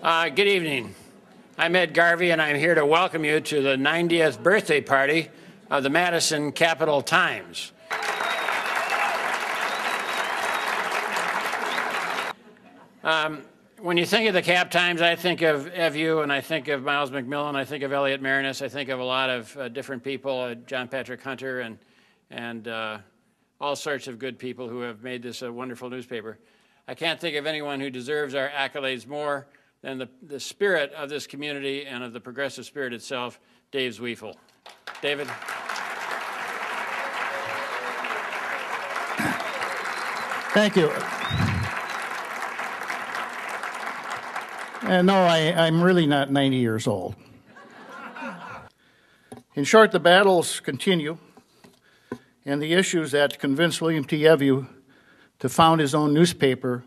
Good evening. I'm Ed Garvey, and I'm here to welcome you to the 90th birthday party of the Madison Capital Times. When you think of the Cap Times, I think of you, and I think of Miles McMillan, I think of Elliot Marinus, I think of a lot of different people, John Patrick Hunter, and all sorts of good people who have made this a wonderful newspaper. I can't think of anyone who deserves our accolades more than the spirit of this community and of the progressive spirit itself, Dave Zwiefel. David. Thank you. No, I'm really not 90 years old. In short, the battles continue, and the issues that convinced William T. Evu to found his own newspaper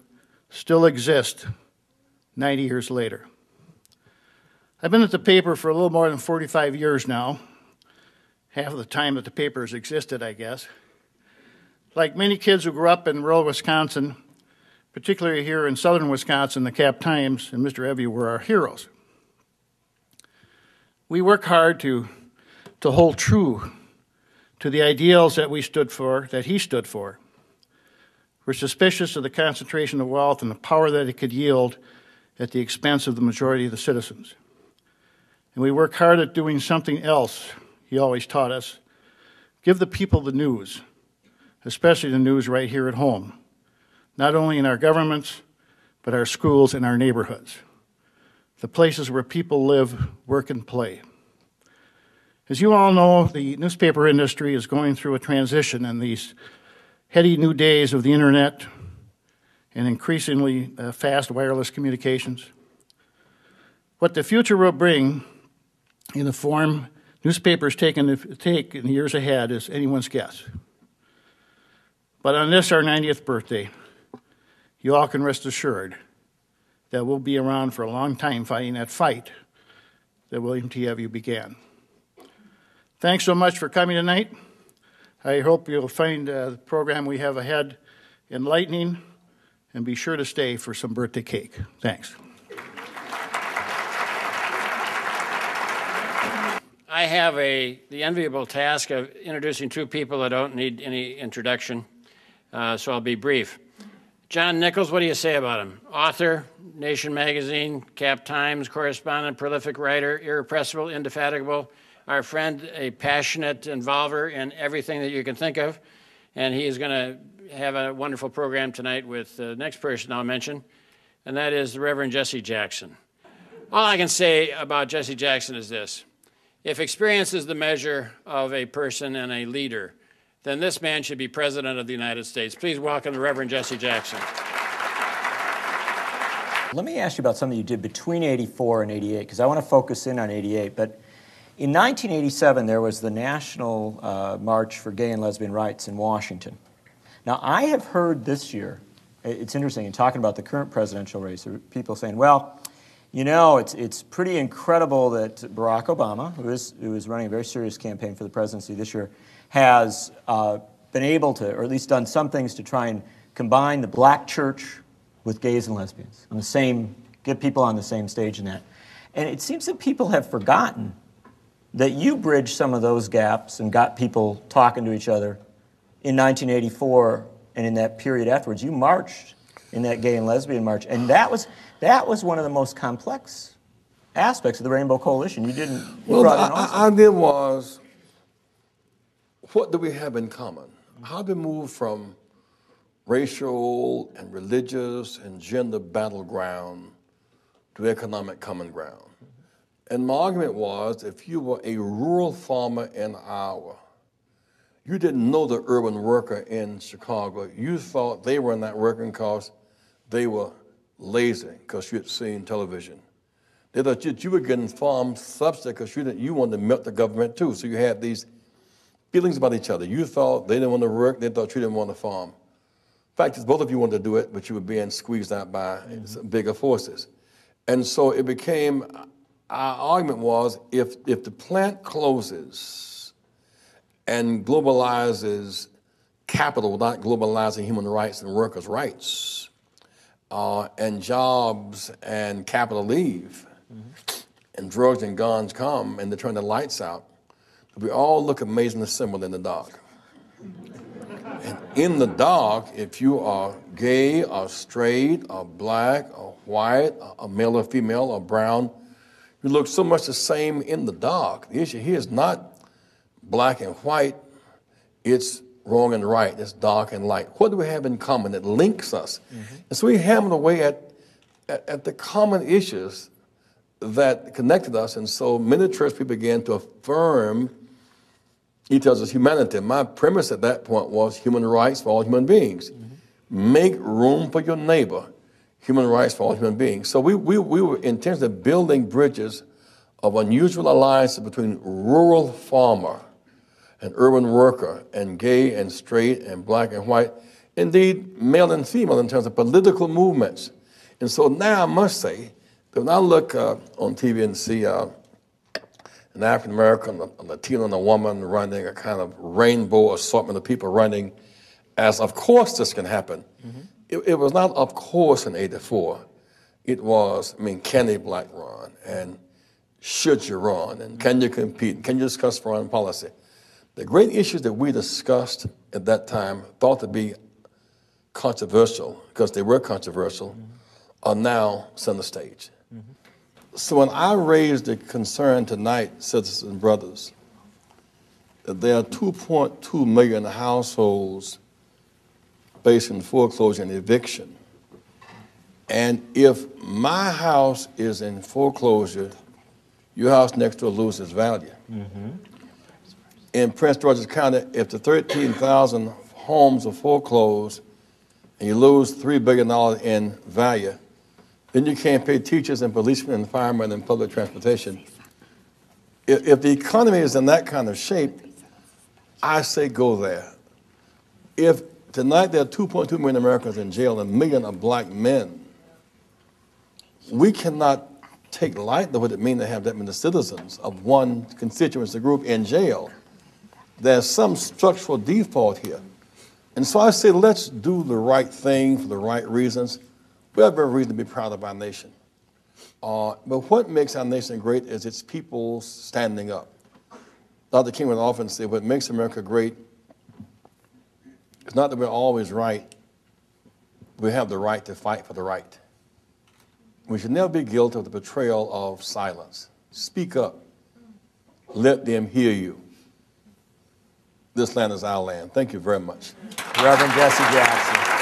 still exist 90 years later. I've been at the paper for a little more than 45 years now, half of the time that the paper has existed, I guess. Like many kids who grew up in rural Wisconsin, particularly here in southern Wisconsin, the Cap Times and Mr. Evu were our heroes. We work hard to hold true to the ideals that we stood for, that he stood for. We're suspicious of the concentration of wealth and the power that it could yield at the expense of the majority of the citizens. And we work hard at doing something else he always taught us. Give the people the news, especially the news right here at home, not only in our governments, but our schools and our neighborhoods, the places where people live, work, and play. As you all know, the newspaper industry is going through a transition in these heady new days of the internet and increasingly fast wireless communications. What the future will bring in the form newspapers take in the years ahead is anyone's guess. But on this, our 90th birthday, you all can rest assured that we'll be around for a long time fighting that fight that William T. Evu began. Thanks so much for coming tonight. I hope you'll find the program we have ahead enlightening, and be sure to stay for some birthday cake. Thanks. I have the enviable task of introducing two people that don't need any introduction, so I'll be brief. John Nichols, what do you say about him? Author, Nation Magazine, Cap Times, correspondent, prolific writer, irrepressible, indefatigable, our friend, a passionate involver in everything that you can think of, and he is going to have a wonderful program tonight with the next person I'll mention, and that is the Reverend Jesse Jackson. All I can say about Jesse Jackson is this. If experience is the measure of a person and a leader, then this man should be President of the United States. Please welcome the Reverend Jesse Jackson. Let me ask you about something you did between 84 and 88, because I want to focus in on 88. But in 1987, there was the National March for Gay and Lesbian Rights in Washington. Now, I have heard this year, it's interesting, in talking about the current presidential race, there are people saying, well, you know, it's pretty incredible that Barack Obama, who is running a very serious campaign for the presidency this year, has been able to, or at least done some things to try and combine the black church with gays and lesbians on the same, get people on the same stage in that. And it seems that people have forgotten that you bridged some of those gaps and got people talking to each other in 1984 and in that period afterwards. You marched in that gay and lesbian march, and that was one of the most complex aspects of the Rainbow Coalition. You didn't. You brought in also. Our idea was, what do we have in common? How do we move from racial and religious and gender battleground to economic common ground? And my argument was, if you were a rural farmer in Iowa, you didn't know the urban worker in Chicago. You thought they were not working because they were lazy, because you had seen television. They thought you were getting farm subsidy because you wanted to milk the government too. So you had these feelings about each other. You thought they didn't want to work, they thought you didn't want to farm. In fact, both of you wanted to do it, but you were being squeezed out by bigger forces. And so it became, our argument was, if the plant closes and globalizes capital without globalizing human rights and workers' rights, and jobs and capital leave, and drugs and guns come, and they turn the lights out, we all look amazing and assembled in the dark. And in the dark, if you are gay or straight or black or white or male or female or brown, you look so much the same in the dark. The issue here is not black and white, it's wrong and right, it's dark and light. What do we have in common that links us? And so we hammered away at the common issues that connected us, and so many church people began to affirm each other's humanity. My premise at that point was human rights for all human beings. Make room for your neighbor, human rights for all human beings. So we were intentionally building bridges of unusual alliances between rural farmer and urban worker and gay and straight and black and white, indeed male and female in terms of political movements. And so now I must say that when I look on TV and see an African American, a Latino, and a woman running a kind of rainbow assortment of people running, as of course this can happen. It was not of course in '84. It was, can a black run? And should you run? And can you compete? Can you discuss foreign policy? The great issues that we discussed at that time, thought to be controversial, because they were controversial, are now center stage. So when I raised the concern tonight, sisters and brothers, that there are 2.2 million households facing foreclosure and eviction, and if my house is in foreclosure, your house next door loses value. In Prince George's County, if the 13,000 homes are foreclosed and you lose $3 billion in value, then you can't pay teachers and policemen and firemen and public transportation. If the economy is in that kind of shape, I say go there. If tonight there are 2.2 million Americans in jail and 1 million of black men, we cannot take lightly what it means to have that many citizens of one constituency group in jail. There's some structural default here. And so I say let's do the right thing for the right reasons. We have every reason to be proud of our nation. But what makes our nation great is its people standing up. Dr. King would often say, what makes America great is not that we're always right. We have the right to fight for the right. We should never be guilty of the betrayal of silence. Speak up. Let them hear you. This land is our land. Thank you very much. Reverend Jesse Jackson.